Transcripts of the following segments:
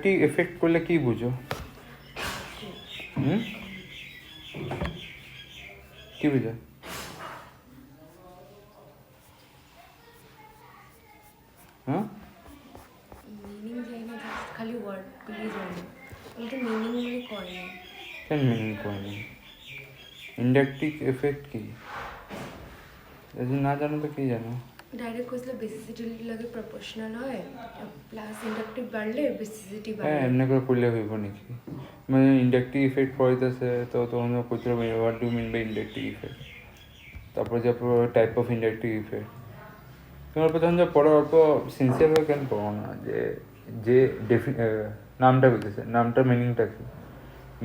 Inductive effect করলে কি বুঝো? কি বুঝো? হ্যাঁ, মিনিং জানি না, জাস্ট খালি ওয়ার্ডগুলি জানি, কিন্তু মিনিংগুলি করে না। কেন মিনিং করেনি? ইন্ডাকটিভ এফেক্ট কি যদি না জানো তো কি জানো? ডাইরেক্ট কইলে বেসিসিটি লাগে প্রপোর্শনাল হয়, প্লাস ইন্ডাকটিভ বাড়লে বেসিসিটি হ্যাঁ, বাড়ে। এমনি করে করলে হইব নাকি? মানে ইন্ডাকটিভ ইফেক্ট পড়াইতেছে তো তোমরা কইতে হবে what do mean by inductive effect, তারপর যে টাইপ অফ ইন্ডাকটিভ ইফেক্ট। তোমার প্রথম যে পড়ো অল্প সিনসিয়ারভাবে কেন পড়ো না? যে যে নামটা বুঝেছে, নামটা মিনিংটা কি,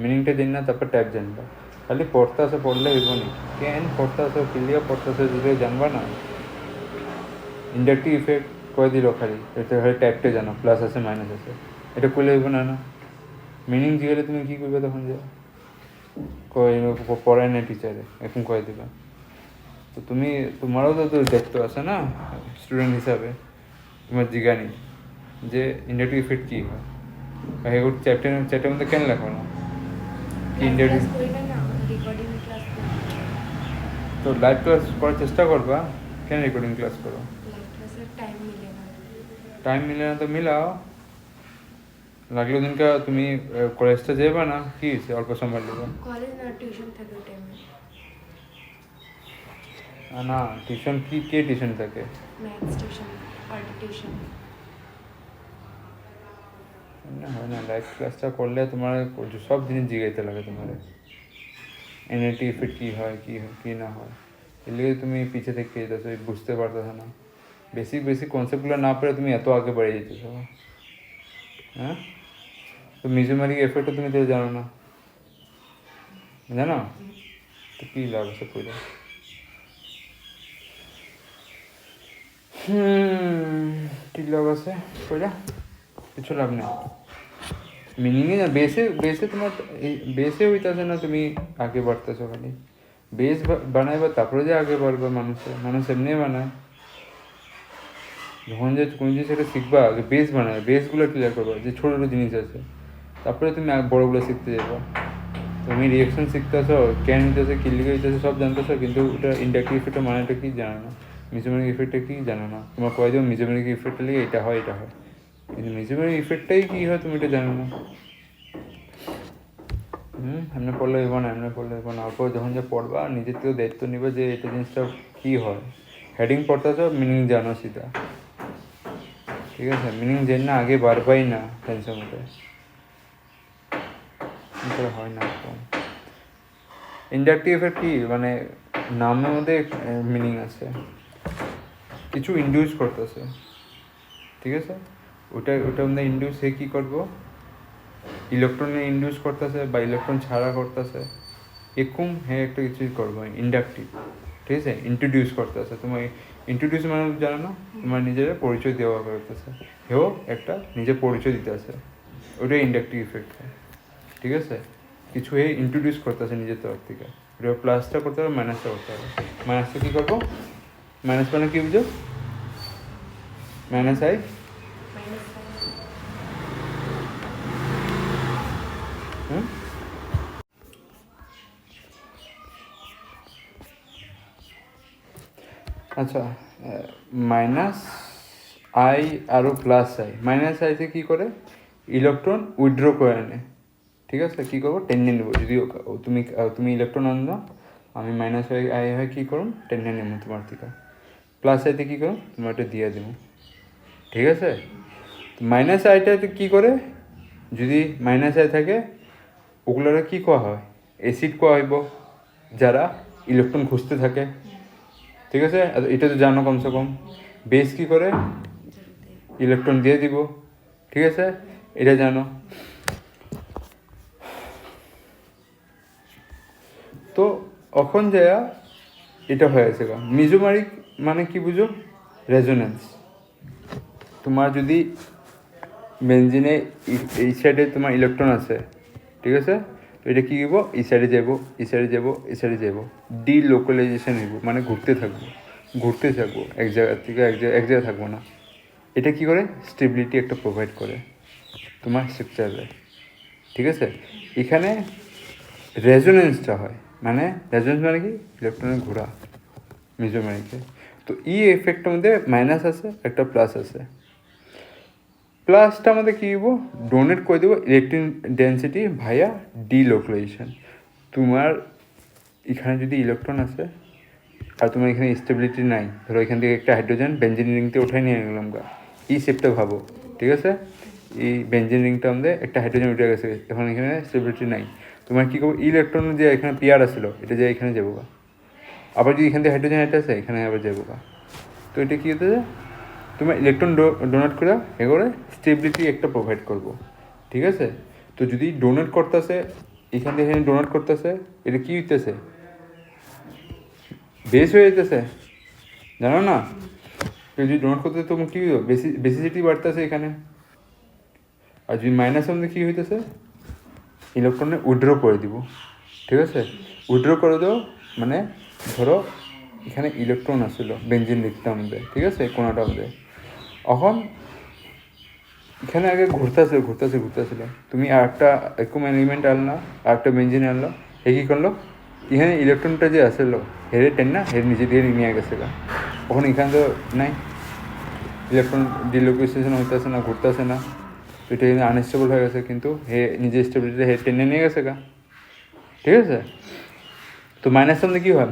মিনিংটা জানি না, তারপর টাইপ জানবা। খালি পড়তে আসে পড়লে হইব নাকি? কেন পড়তে আসে, কিলিয়া পড়তে আসে যদি জানবা না। ইন্ডাকটিভ ইফেক্ট করে দিল খালি, এটা খালি টাইপটা জানো, প্লাস আছে মাইনাস আছে, এটা করলে হইব না। না মিনিং জিজ্ঞাসা তুমি কী করবে তখন? যে পড়ায় না টিচারে, এখন কয়ে দেবে। তো তুমি, তোমারও তো দায়িত্ব আছে না স্টুডেন্ট হিসাবে, তোমার জিজ্ঞানি যে ইন্ডাকটিভ ইফেক্ট কী হয়, চ্যাপ্টারের মধ্যে কেন লেখো না কি ইন্ডাকটিভ? রেকর্ডিং ক্লাস করি, তো লাইভ ক্লাস করার চেষ্টা করবা, কেন রেকর্ডিং ক্লাস করো? লাইভ ক্লাসের টাইম মিলে না। টাইম মিলে না তো মিলাও, লাগলে দিনকে তুমি কলেজটা যাবে না, কি হয়েছে অল্প সময় নেবে? কলেজ না টিউশন থাকে ওই টাইমে, না টিউশন কি, কে টিউশন থাকে? Maths tuition, art tuition. না হয় না, লাইভ ক্লাসটা করলে তোমার সব জিনিস জিগাইতে লাগে তোমার, এনএলটি ইফেক্ট কী হয়, কী হয় কী না হয়, এর তুমি পিছিয়ে থেকে যেতেছো, বুঝতে পারতেছো না। বেসিক বেসিক কনসেপ্টগুলো না পড়ে তুমি এত আগে বেড়ে যেতেছো। হ্যাঁ, তো মিজোমারিক এফেক্টও তুমি তো জানো না, জানো তো কী লাভ আছে পড়ে? কী লাভ আছে পড়ে? কিছু লাভ নেই। মিনিংয়ে না, বেসে বেসে তোমার বেসে হইতেছে না, তুমি আগে বাড়তেছো খালি। বেস বানাইবা তারপরে যে আগে বাড়বে। মানুষ এমনি বানায়, যখন যে কোনো জিনিস একটা শিখবা আগে বেস বানায়, বেসগুলো ক্লিয়ার করবা, যে ছোটো ছোটো জিনিস আছে, তারপরে তুমি বড়োগুলো শিখতে যাবা। তুমি রিয়েকশন শিখতেছো, ক্যান হইতেছে, কিলিকে হইতেছে, সব জানতেছো, কিন্তু ওটা ইন্ডাকটিভ ইফেক্টের মানেটা কি জানো না, মিজোমেরিক ইফেক্টটা কি জানো না। তোমার কয়ে দেবো মিজোমেরিক ইফেক্টের লিগে এটা হয় এটা হয়, কিন্তু মিজোমেরিক ইফেক্টটাই কী হয় তুমি এটা জানো না। এমনি পড়লে হইব না, এমনি পড়লে হইব না। অল্প যখন যে পড়বা নিজের থেকেও দায়িত্ব নিবে যে এটা জিনিসটা কী হয়। হেডিং পড়তেছ, মিনিং জানো সিধা, ঠিক আছে? মিনিং জেন না আগে বাড়বাই না টেনশন মধ্যে, হয় না। ইন্ডাকটিভ এফেক্ট কি মানে নামের মধ্যে মিনিং আছে, কিছু ইন্ডিউস করতেছে, ঠিক আছে? ওটার মধ্যে ইন্ডিউস সে কী করবো, ইলেকট্রনে ইন্ডিউস করতেছে বা ইলেকট্রন ছাড়া করতেছে, এরকম হ্যাঁ একটা কিছুই করবো ইন্ডাকটিভ, ঠিক আছে? ইন্ট্রোডিউস করতেছে, তোমার ইন্ট্রোডিউস মানে জানো না, তোমার নিজের পরিচয় দেওয়া করতেছে, হেও একটা নিজের পরিচয় দিতে আছে, ওটাই ইন্ডাকটিভ ইফেক্ট হয়, ঠিক আছে? কিছু হে ইন্ট্রোডিউস করতেছে নিজের তরফ থেকে, ওটা প্লাসটা করতে হবে, মাইনাসটা করতে হবে। মাইনাসটা কী করবো? মাইনাস মানে কী বুঝো? মাইনাস আই, হুম, আচ্ছা, মাইনাস আই আরও প্লাস আই, মাইনাস আইতে কী করে ইলেকট্রন উইথড্র করে আনে, ঠিক আছে? কী করবো, টেনে নেবো। যদি তুমি ইলেকট্রন আনো, আমি মাইনাস আই হয় কী করুন, টেনে নেবো তোমার থেকে। প্লাস আইতে কী করুন, তোমার এটা দিয়ে দেবো, ঠিক আছে? মাইনাস আইটাতে কী করে, যদি মাইনাস আই থাকে ওগুলোরা কী কোয়া হয়, অ্যাসিড কোয়া হইব, যারা ইলেকট্রন খুঁজতে থাকে, ঠিক আছে? এটা তো জানো কমসে কম। বেস কী করে, ইলেকট্রন দিয়ে দিব, ঠিক আছে? এটা জানো। তো এখন যা এটা হয়েছে গা মিজোমারিক মানে কি বুঝো, রেজোনেন্স। তোমার যদি বেঞ্জিনে এই সাইডে তোমার ইলেকট্রন আছে, ঠিক আছে? তো এটা কী হইব, এই সাইডে যাবো, এই সাইডে যাবো, এই সাইডে যাবো, ডিলোকালাইজেশন হইব, মানে ঘুরতে থাকবো এক জায়গা থেকে এক জায়গায় থাকবো না। এটা কী করে, স্টেবিলিটি একটা প্রোভাইড করে, তোমার স্ট্রাকচারে, ঠিক আছে? এখানে রেজোনেন্সটা হয়, মানে রেজোনেন্স মানে কি, ইলেকট্রনের ঘোরা মেজোমেরিকে। তো এই এফেক্টের মধ্যে মাইনাস আছে, একটা প্লাস আছে। প্লাসটা আমাদের কী দিব, ডোনেট করে দেবো ইলেকট্রন ডেন্সিটি ভাইয়া ডিলোকালাইজেশন। তোমার এখানে যদি ইলেকট্রন আছে আর তোমার এখানে স্টেবিলিটি নাই, ধরো এখান থেকে একটা হাইড্রোজেন বেঞ্জিন রিংতে উঠাই নিয়ে গেলাম গা, এই শেপটা ভাবো, ঠিক আছে? এই বেঞ্জিন রিংটা আমাদের একটা হাইড্রোজেন উঠে গেছে, এখন এখানে স্টেবিলিটি নাই। তোমার কী করবো, ইলেকট্রন যে এখানে পেয়ার আসলো, এটা যে এখানে যাবো গা, আবার যদি এখান থেকে হাইড্রোজেন এটা আছে এখানে আবার যাবো গা। তো এটা কী হতে যায়, তোমার ইলেকট্রন ডোনেট করে এগুলো স্টেবিলিটি একটা প্রোভাইড করবো, ঠিক আছে? তো যদি ডোনেট করতেছে এখান থেকে এখানে ডোনেট করতেছে, এটা কী হইতেছে, বেস হয়ে যেতেছে, জানো না? কেউ যদি ডোনেট করতেছে তো কী হইব, বেসিসিটি বাড়তেছে এখানে। আর যদি মাইনাসের মধ্যে কী হইতেছে, ইলেকট্রনে উইথড্র করে দিব, ঠিক আছে? উইথড্র করে দাও মানে ধরো এখানে ইলেকট্রন আসলো বেঞ্জিন লিখতাম মধ্যে, ঠিক আছে, কোনোটার মধ্যে। এখন এখানে আগে ঘুরতেছিল, তুমি আর একটা এরকম এলিমেন্ট আনলা, আর একটা বেঞ্জিন আনলো, হে কী করলো, এখানে ইলেকট্রনটা যে আসলো হেরে টেন না, হের নিজে দিয়ে নিয়ে গেছে গা। তখন এখানে তো নাই, ইলেকট্রন ডিলোকেশন হইতেছে না, ঘুরতেছে না, তো এটা কিন্তু আনস্টেবল হয়ে গেছে, কিন্তু হে নিজের স্টেবিলিটি হে টেনে নিয়ে গেছে গা, ঠিক আছে? তো মাইনাস মানে কী হয়,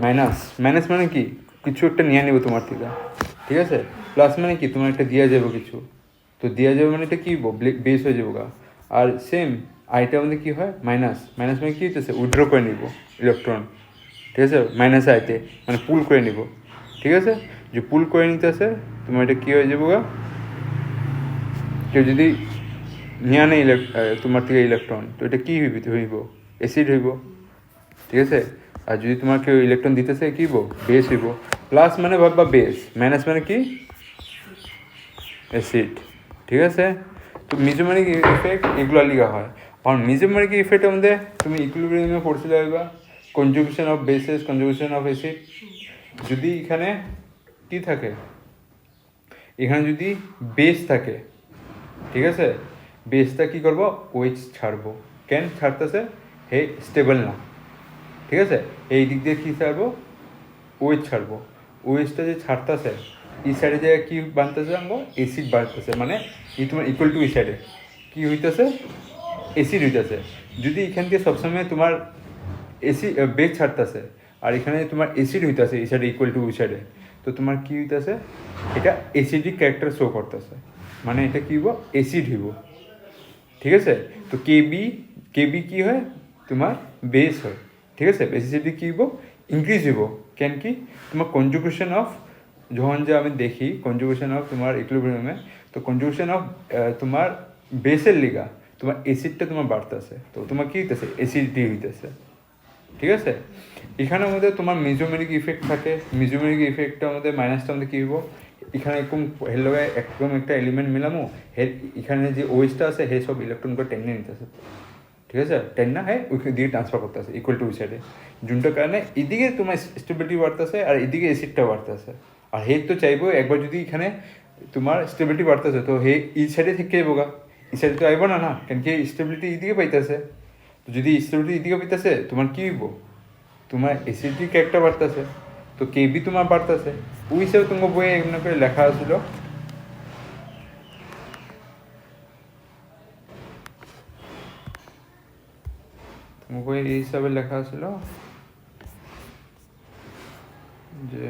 মাইনাস মানে কি, কিছু একটা নিয়ে নেবো তোমার থেকে, ঠিক আছে? প্লাস মানে কি, তোমার একটা দেওয়া যাবে কিছু, তো দেওয়া যাবে মানে এটা কী বেস হয়ে যাবো গা। আর সেম আইটা মধ্যে কী হয়, মাইনাস মানে কী হইতেছে, উইথড্র করে নিব ইলেকট্রন, ঠিক আছে? মাইনাস আইতে মানে পুল করে নিব, ঠিক আছে? যে পুল করে নিতেছে তোমার এটা কী হয়ে যাবো গা, কেউ যদি নিয়ে আনে তোমার থেকে ইলেকট্রন, তো এটা কী হইব, অ্যাসিড হইব, ঠিক আছে? আর যদি তোমার কেউ ইলেকট্রন দিতেছে কী হইব, বেস হইব। প্লাস মানে ভাববা বেস, মাইনাস মানে কি, অ্যাসিড, ঠিক আছে? তো মিজোমেরিক ইফেক্ট এগুলো লিখা হয়। আর মিজোমেরিক ইফেক্টের মধ্যে তুমি ইকুইলিব্রিয়ামে পড়তে লাগবা, conjugation of bases, conjugation of acid. যদি এখানে কি থাকে, এখানে যদি বেস থাকে, ঠিক আছে, বেসটা কী করবো, ওয়েজ ছাড়বো। কেন ছাড়তেছে, হে স্টেবল না, ঠিক আছে? এই দিক দিয়ে কী ছাড়বো, ওয়েজ ছাড়বো। ওয়েজটা যে ছাড়তেছে এই সাইডে যে কী বানতেছে, আমরা অ্যাসিড বাড়তেছে, মানে এই তোমার ইকুয়াল টু এই সাইডে কী হইতেছে, অ্যাসিড হইতেছে। যদি এখান থেকে সবসময় তোমার বেস ছাড়তেছে আর এখানে তোমার অ্যাসিড হইতেছে এই সাইডে ইকুয়াল টু ওই সাইডে, তো তোমার কী হইতেছে, এটা অ্যাসিডিক ক্যারেক্টার শো করতেছে, মানে এটা কী হইব, অ্যাসিড হইব, ঠিক আছে? তো কেবি কী হয়, তোমার বেস হয়, ঠিক আছে? বেসিসিটি কী হইব, ইনক্রিজ হইব। কেন কি, তোমার কনজুগেশন অফ, যখন যে আমি দেখি কনজুগেশন অফ তোমার ইকুইলিব্রিয়ামে, তো কনজুগেশন অফ তোমার বেসের লিগা তোমার অ্যাসিডটা তোমার বাড়তেছে, তো তোমার কী হইতেছে, অ্যাসিডিটি হইতেছে, ঠিক আছে? এখানের মধ্যে তোমার মেজোমেরিক ইফেক্ট থাকে। মেজোমেরিক ইফেক্টটার মধ্যে মাইনাসটার মধ্যে কী হইব, এখানে এরকম হের লগে একদম একটা এলিমেন্ট মিলামো, হের এখানে যে ওয়েসটা আছে হে সব ইলেকট্রন করে টেনে নিতেছে, ঠিক আছে? টেন না হয় ওই দিকে ট্রান্সফার করতেছে ইকুয়াল টু ওই সাইডে, যোনটার কারণে এদিকে তোমার স্টেবিলিটি বাড়তেছে আর এদিকে অ্যাসিডটা বাড়তেছে। আর হে তো চাইবো একবার যদি এখানে তোমার স্টেবিলিটি বাড়তেছে, তো হে এই সাইডে থেকে যাইবো গা, এই সাইডে তো আইব না, না কেন কি স্টেবিলিটি এইদিকে পাইতেছে। তো যদি স্টেবিলিটি এদিকে পাইতেছে তোমার কী হইব, তোমার অ্যাসিডিক একটা বাড়তেছে, তো কেবি তোমার বাড়তেছে। ওই হিসাবে তোমার বইয়ে এমনি করে লেখা আছিল, তোমার বইয়ে এই হিসাবে লেখা আছিল যে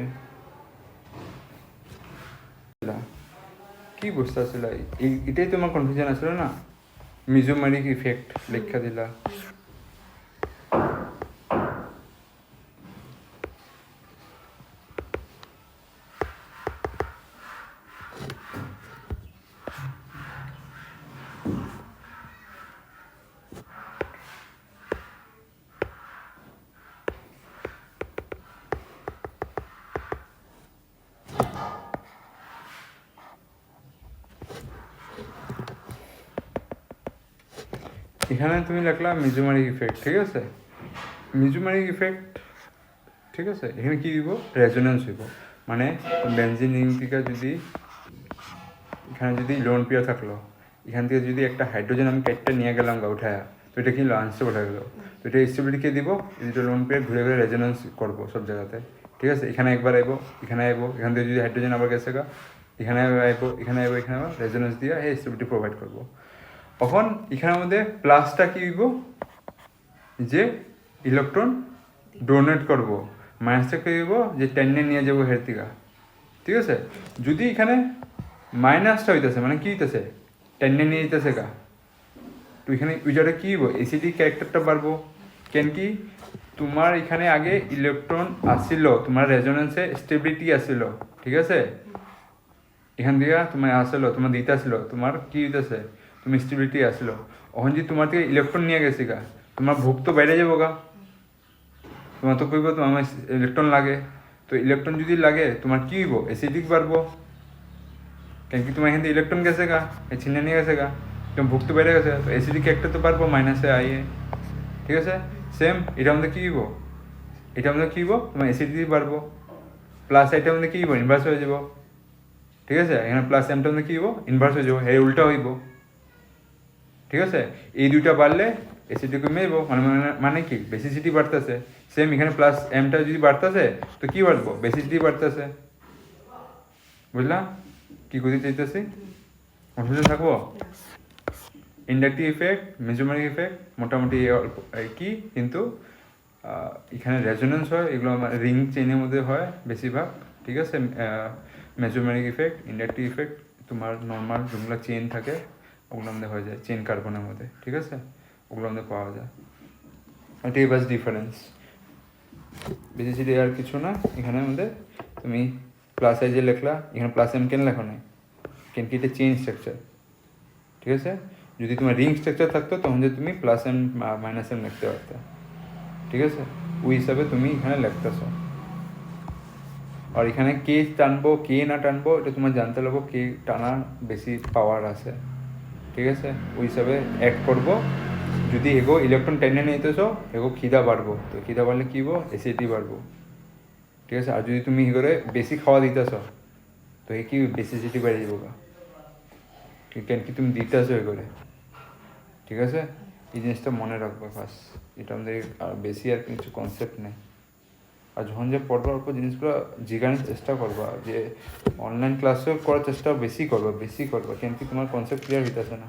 কি বুঝতে আসছিল, এটাই তোমার কনফিউশন আসলো না, মিজোমেরিক ইফেক্ট লেখা দিলা। এখানে তুমি লিখলা মিজোমেরিক ইফেক্ট, ঠিক আছে? মিজোমেরিক ইফেক্ট, ঠিক আছে? এখানে কী দিব, রেজোনেন্স হইব, মানে বেনজিন রিং থেকে যদি এখানে যদি লোন পেয়ার থাকলো, এখান থেকে যদি একটা হাইড্রোজেন আমি কেটটা নিয়ে গেলাম গা উঠায়া, তো এটা কি আনস্টেবল হয়ে গেলো, তো এটা স্টেবিলিটিকে দিব ইলেকট্রন পেয়ার ঘুরে ঘুরে রেজোনেন্স করবো সব জায়গাতে, ঠিক আছে। এখানে একবার আইবো, এখানে আইবো, এখান থেকে যদি হাইড্রোজেন আবার গেছে গা, এখানে আইবো, এখানে আইবো, এখানে আবার রেজোনেন্স দিয়ে এই স্টেবিলিটি প্রোভাইড করবো। এখন এখানের মধ্যে প্লাসটা কি হইব, যে ইলেকট্রন ডোনেট করব, মাইনাসটা কি হইব, যে টেনে নিয়ে যাবো হের থেকে, ঠিক আছে। যদি এখানে মাইনাসটা হইতেছে মানে কি হইতেছে, টেনে নিয়ে যেতেছে গা, তো এখানে উইজারে কি হইব, এসিডি ক্যারেক্টারটা বাড়বো। কেন কি তোমার এখানে আগে ইলেকট্রন আসছিল, তোমার রেজোনেন্সে স্টেবিলিটি আসছিল, ঠিক আছে। এখান থেকে তোমার আসলো, তোমার দিতে আসলো, তোমার কি হইতেছে, তুমি স্টেবিলিটি আসলো। এখন যদি তোমার থেকে ইলেকট্রন নিয়ে গেছি গা, তোমার ভোগ তো বাইরে যাবো গা, তোমার তো কইব তোমার ইলেকট্রন লাগে, তো ইলেকট্রন যদি লাগে তোমার কি হইব, অ্যাসিডিক বাড়বো। কেন কি তোমার এখান থেকে ইলেকট্রন গেছে গা, এই ছিনে নিয়ে গেছে গা, তোমার ভোগ তো বেড়ে গেছে, তো অ্যাসিডিক একটা তো পারবো মাইনাসে আইয়ে, ঠিক আছে। সেম এটা আমাদের কী হইব, এটা আমাদের কী হইব, তোমার অ্যাসিডিটি বাড়বো, প্লাস এটা আমাদের কী হইব, ইনভার্স হয়ে যাব, ঠিক আছে। এখানে প্লাস এমটা আমাদের কী হইব, ইনভার্স হয়ে যাব, এই উল্টা হইব, ঠিক আছে। এই দুইটা বাড়লে এসিডি কমে যাবো, মানে কি বেসিসিটি বাড়তেছে। সেম এখানে প্লাস এমটা যদি বাড়তেছে তো কি বাড়বো, বেসিসিটি বাড়তেছে, বুঝলা কি করতে চাইতেছি, কনফিউশন থাকবো। ইন্ডাকটিভ ইফেক্ট, মেজোমেরিক ইফেক্ট মোটামুটি কি, কিন্তু এখানে রেজোনেন্স হয়, এগুলো রিং চেইনের মধ্যে হয় বেশিরভাগ, ঠিক আছে। মেজোমেরিক ইফেক্ট, ইন্ডাকটিভ ইফেক্ট তোমার নর্মাল যেগুলো চেইন থাকে ওগুলোর মধ্যে হয়ে যায়, চেইন কার্বনের মধ্যে, ঠিক আছে, ওগুলোর মধ্যে পাওয়া যায়। এটাই বাস ডিফারেন্স, বেসিসিটি আর কিছু না। এখানের মধ্যে তুমি প্লাস আই যে লেখলা, এখানে প্লাস এম কেন লেখো নাই, কেন কি এটা চেইন স্ট্রাকচার, ঠিক আছে। যদি তোমার রিং স্ট্রাকচার থাকতো তখন যে তুমি প্লাস এম মাইনাস এম লিখতে পারতে, ঠিক আছে। ওই হিসাবে তুমি এখানে লিখতেছ। আর এখানে কে টানবো কে না টানবো এটা তোমার জানতে লাগবো, কে টানা বেশি পাওয়ার আছে, ঠিক আছে। ওই হিসাবে অ্যাড করবো। যদি এগো ইলেকট্রন টেনে নিতেছ, এগো খিদা বাড়বো, তো খিদা বাড়লে কী হবো, অ্যাসিডিটি বাড়বো, ঠিক আছে। আর যদি তুমি করে বেশি খাওয়া দিতেছ তো এ কি বেসিসিটি বেড়ে যাবো গা, কেন কি তুমি দিতেছ এ করে, ঠিক আছে। এই জিনিসটা মনে রাখবো ফার্স্ট, এটা আমাদের আর বেশি আর কিছু কনসেপ্ট নেই। আর যখন যে পড়বার উপর জিনিসগুলো জিজ্ঞানোর চেষ্টা করবা, যে অনলাইন ক্লাসেও করার চেষ্টা বেশি করবা, কেন কি তোমার কনসেপ্ট ক্লিয়ার হইতেছে না।